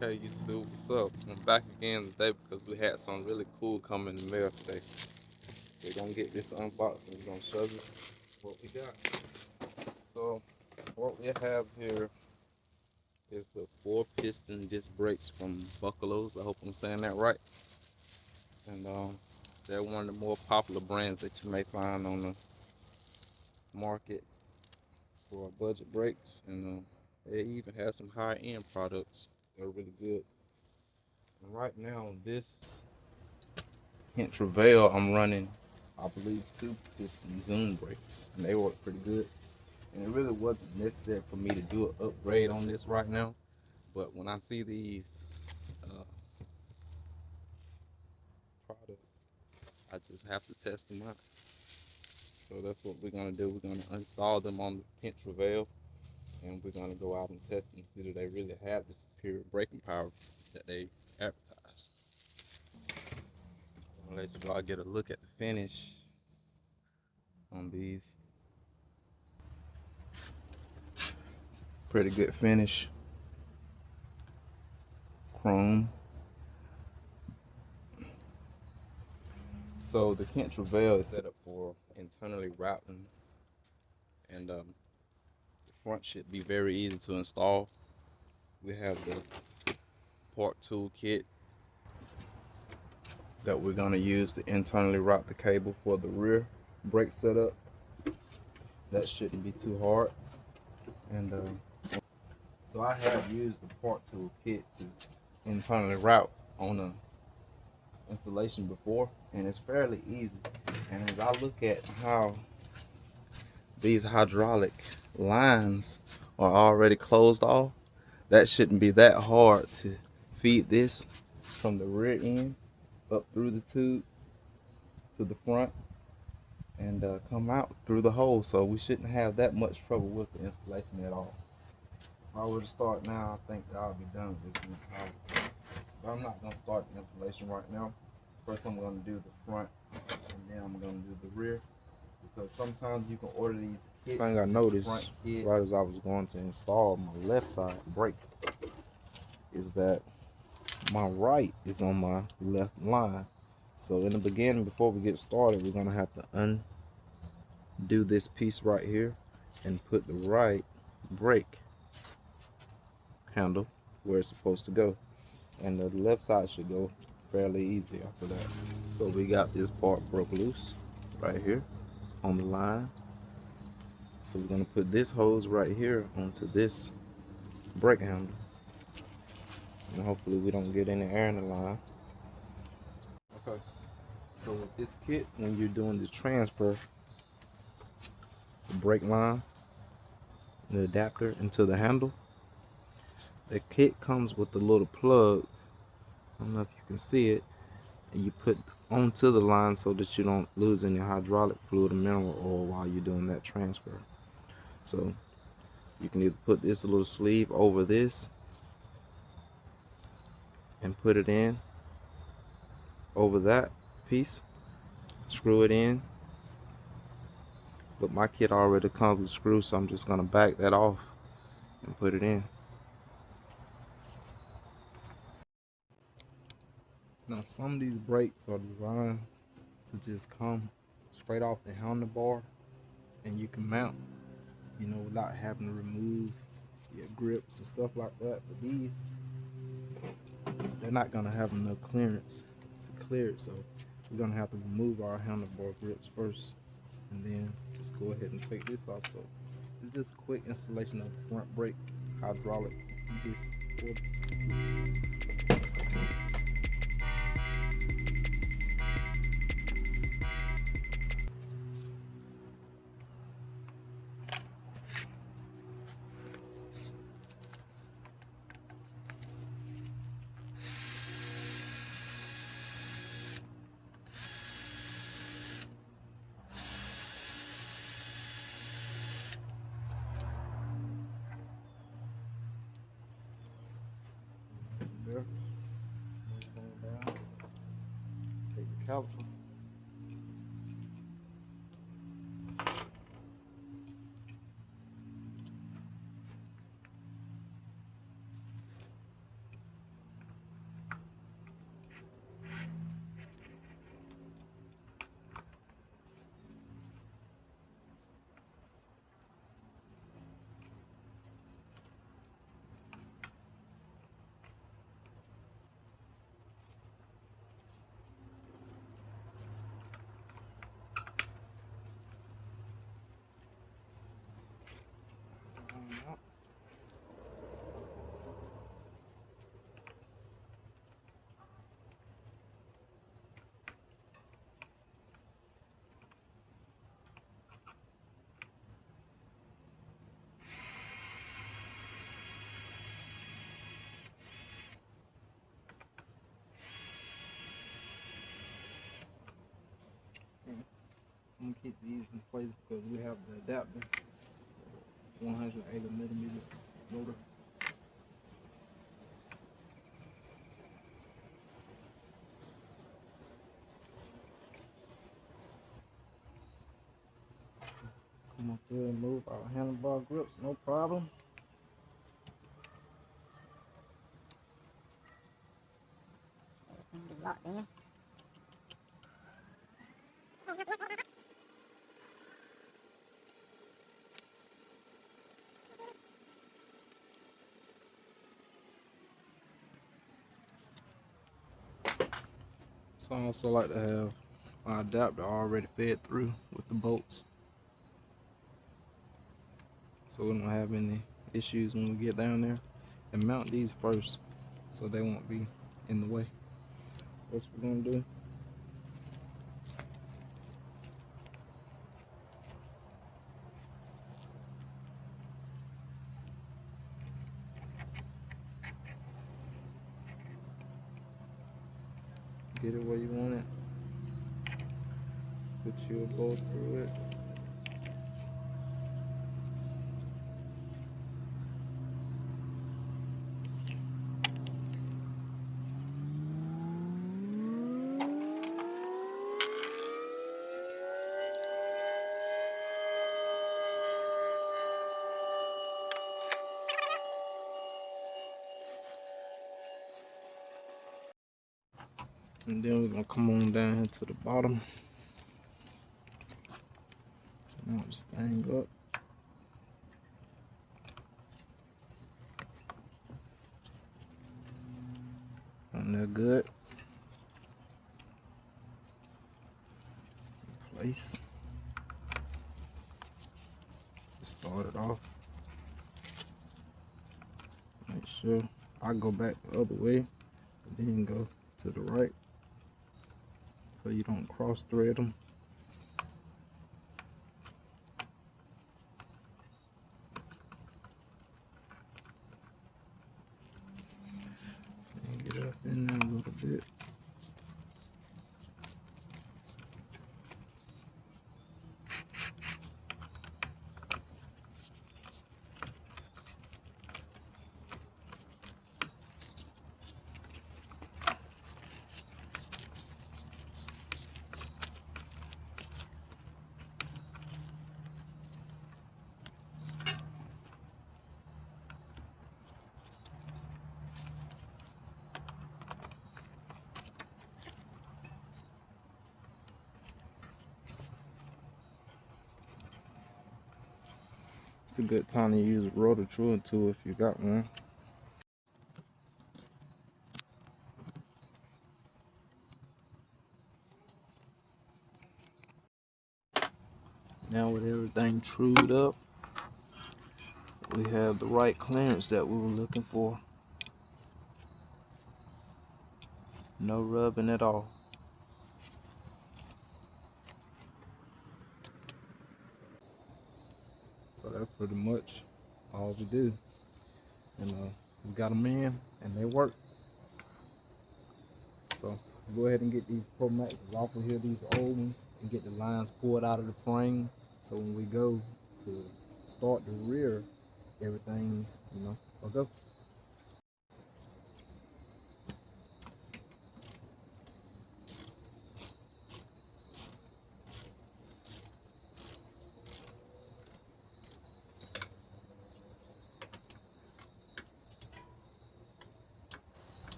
Hey YouTube, what's up? I'm back again today because we had something really cool come in the mail today. So we're gonna get this unboxed and we're gonna show you what we got. So what we have here is the 4-piston disc brakes from BUCKLOS. I hope I'm saying that right. And they're one of the more popular brands that you may find on the market for budget brakes. And they even have some high-end products that are really good. And right now this trouvaille, I'm running, I believe, 2-piston Zoom brakes, and they work pretty good. And it really wasn't necessary for me to do an upgrade on this right now, but when I see these uh, products, I just have to test them out. So that's what we're gonna do. We're gonna install them on the Kent Travail, and we're gonna go out and test them, see that they really have the superior braking power that they advertise. I'm gonna let you all get a look at the finish on these. Pretty good finish. Chrome. So the Kent Travail is set up for internally routing, and the front should be very easy to install. We have the part tool kit that we're going to use to internally route the cable for the rear brake setup. That shouldn't be too hard. And so I have used the part tool kit to internally route on a installation before, and it's fairly easy. And as I look at how these hydraulic lines are already closed off, that shouldn't be that hard to feed this from the rear end up through the tube to the front and come out through the hole. So we shouldn't have that much trouble with the installation at all. If I were to start now, I think that I'll be done with this entire time. But I'm not going to start the installation right now. First I'm going to do the front, and then I'm going to do the rear, because sometimes you can order these kits. Thing I noticed right as I was going to install my left side brake is that my right is on my left line. So in the beginning, before we get started, we're gonna have to undo this piece right here and put the right brake handle where it's supposed to go, and the left side should go fairly easy after that. So we got this part broke loose right here on the line. So we're gonna put this hose right here onto this brake handle, and hopefully we don't get any air in the line. Okay, so with this kit, when you're doing this transfer, the brake line, the adapter into the handle, the kit comes with a little plug. I don't know if you can see it, and you put onto the line so that you don't lose any hydraulic fluid or mineral oil while you're doing that transfer. So you can either put this little sleeve over this and put it in over that piece, screw it in, but my kit already comes with screws, so I'm just gonna back that off and put it in. Now some of these brakes are designed to just come straight off the handlebar, and you can mount, without having to remove your grips and stuff like that. But these, they're not gonna have enough clearance to clear it, so we're gonna have to remove our handlebar grips first, and then just go ahead and take this off. So it's just a quick installation of the front brake hydraulic disc. There. Down. Take the caliper. gonna keep these in place because we have the adapter, 180mm motor. Come up there and move our handlebar grips, no problem. Everything be locked in. So I also like to have my adapter already fed through with the bolts, so we don't have any issues when we get down there. And mount these first so they won't be in the way. That's what we're gonna do. Get it where you want it. Put your bolt through it. And then we're gonna come on down here to the bottom. Mount this thing up. And they're good. Place. Start it off. Make sure I go back the other way, and then go to the right, so you don't cross thread them. And get up in there a little bit. It's a good time to use a rotor drill tool if you got one. Now with everything trued up, we have the right clearance that we were looking for. No rubbing at all. So that's pretty much all we do. And we got them in and they work. So go ahead and get these Pro Maxes off of here, these old ones, and get the lines pulled out of the frame. So when we go to start the rear, everything's, a go.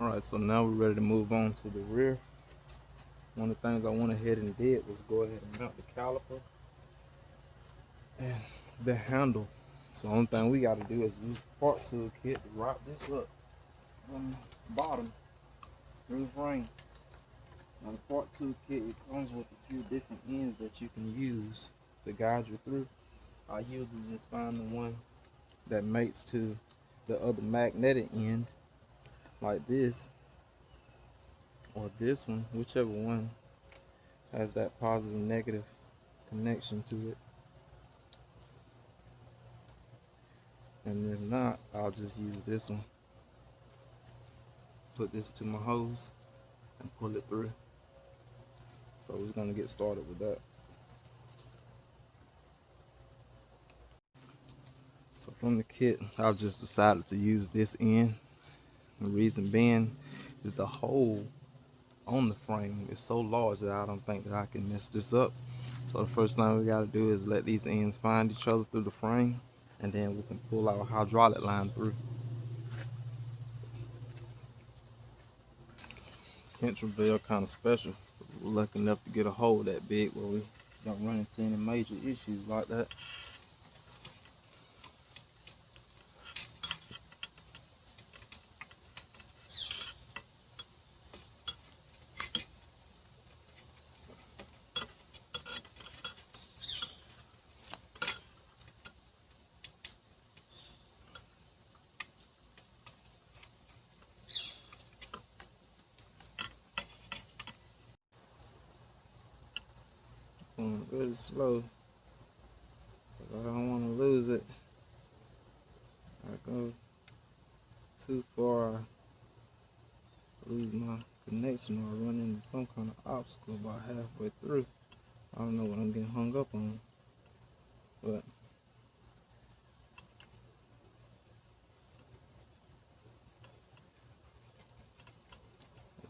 Alright, so now we're ready to move on to the rear. One of the things I went ahead and did was go ahead and mount the caliper and the handle. So the only thing we got to do is use the part toolkit to wrap this up from the bottom through the frame. Now the part toolkit, it comes with a few different ends that you can use to guide you through. I usually just find the one that mates to the other magnetic end, like this, or this one, whichever one has that positive negative connection to it. And if not, I'll just use this one. Put this to my hose and pull it through. So we're gonna get started with that. So from the kit, I've just decided to use this end. The reason being is the hole on the frame is so large that I don't think that I can mess this up. So the first thing we gotta do is let these ends find each other through the frame, and then we can pull our hydraulic line through. Kent trouvaille kind of special. We're lucky enough to get a hole that big where we don't run into any major issues like that. Going really slow, because I don't want to lose it. I go too far, lose my connection, or run into some kind of obstacle about halfway through. I don't know what I'm getting hung up on, but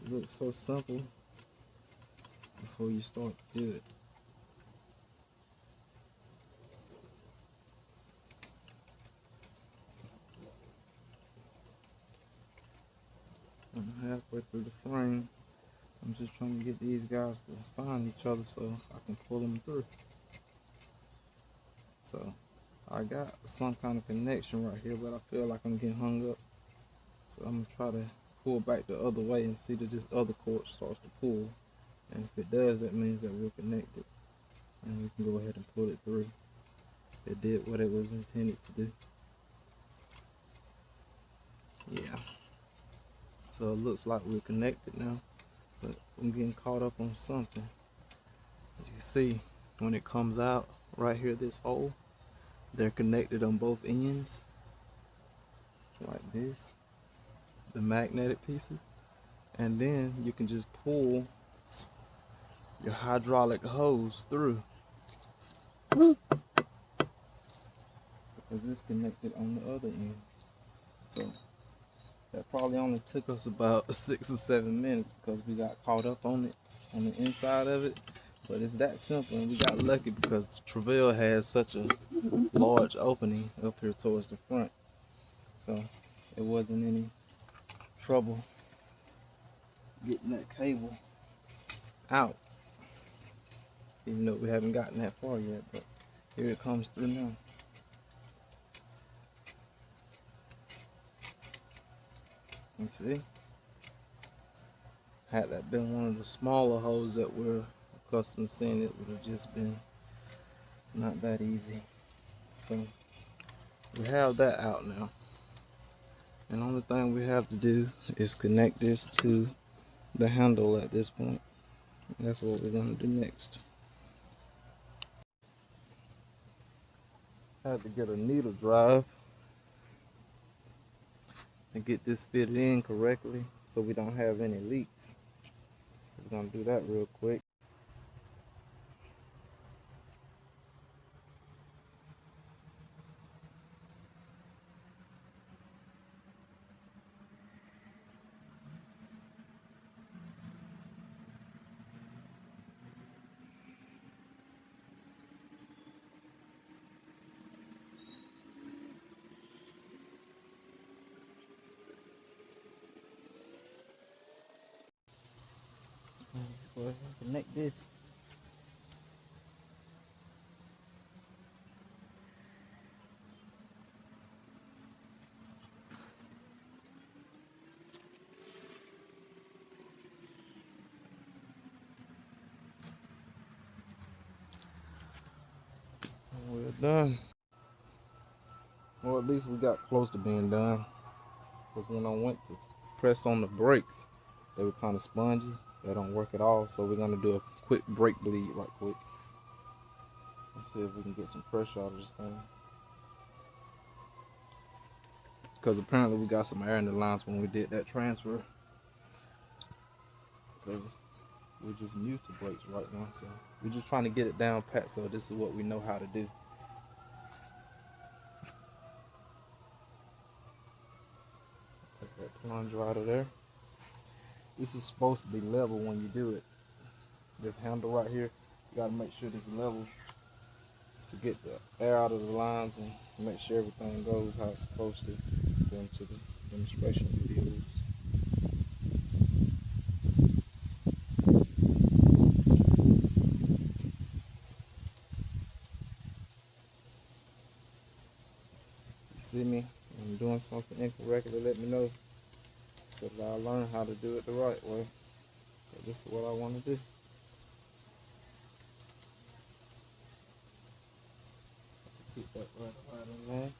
it looks so simple before you start to do it. I'm halfway through the frame. I'm just trying to get these guys to find each other so I can pull them through. So I got some kind of connection right here, but I feel like I'm getting hung up. So I'm gonna try to pull back the other way and see that this other cord starts to pull. And if it does, that means that we're connected, and we can go ahead and pull it through. It did what it was intended to do. Yeah. So it looks like we're connected now, but I'm getting caught up on something. As you see, when it comes out right here, this hole, they're connected on both ends, like this, the magnetic pieces. And then you can just pull your hydraulic hose through, because it's connected on the other end. So that probably only took us about 6 or 7 minutes because we got caught up on it, on the inside of it. But it's that simple, and we got lucky because the trouvaille has such a large opening up here towards the front. So it wasn't any trouble getting that cable out, even though we haven't gotten that far yet. But here it comes through now. You see? Had that been one of the smaller holes that we're accustomed to seeing, it would have just been not that easy. So we have that out now, and the only thing we have to do is connect this to the handle at this point. That's what we're going to do next. I had to get a needle drive and get this fitted in correctly so we don't have any leaks. So we're going to do that real quick. Go ahead and connect this. And we're done. Or at least we got close to being done. Because when I went to press on the brakes, they were kind of spongy. They don't work at all. So we're going to do a quick brake bleed right quick. Let's see if we can get some pressure out of this thing. Because apparently we got some air in the lines when we did that transfer. Because we're just new to brakes right now. So we're just trying to get it down pat. So this is what we know how to do. plunger out of there. This is supposed to be level when you do it. This handle right here, you gotta make sure it's level to get the air out of the lines and make sure everything goes how it's supposed to according to the demonstration videos. You see me? When I'm doing something incorrectly, let me know so that I'll learn how to do it the right way. This is what I want to do. Keep that right in there.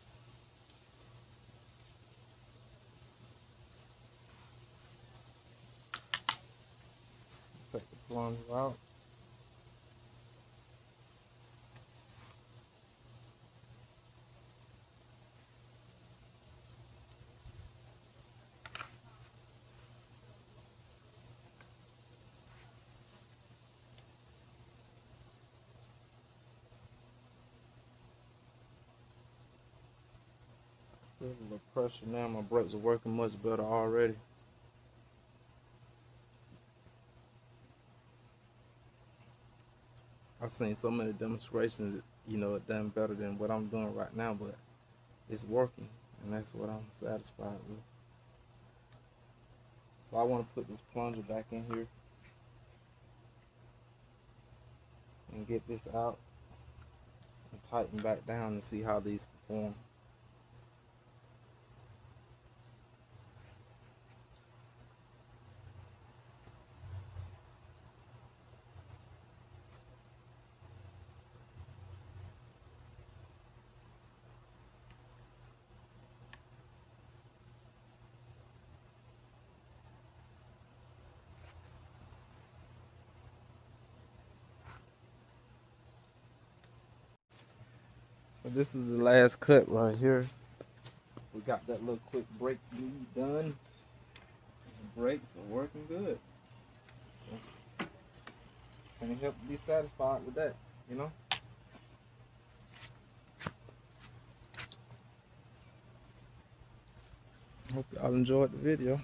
Take the plunger out. Feel a little pressure now. My brakes are working much better already. I've seen so many demonstrations, you know, it done better than what I'm doing right now, but it's working, and that's what I'm satisfied with. So I want to put this plunger back in here and get this out and tighten back down and see how these perform. But this is the last cut right here. We got that little quick brake bleed done. The brakes are working good. So, can't help but be satisfied with that, you know? Hope y'all enjoyed the video.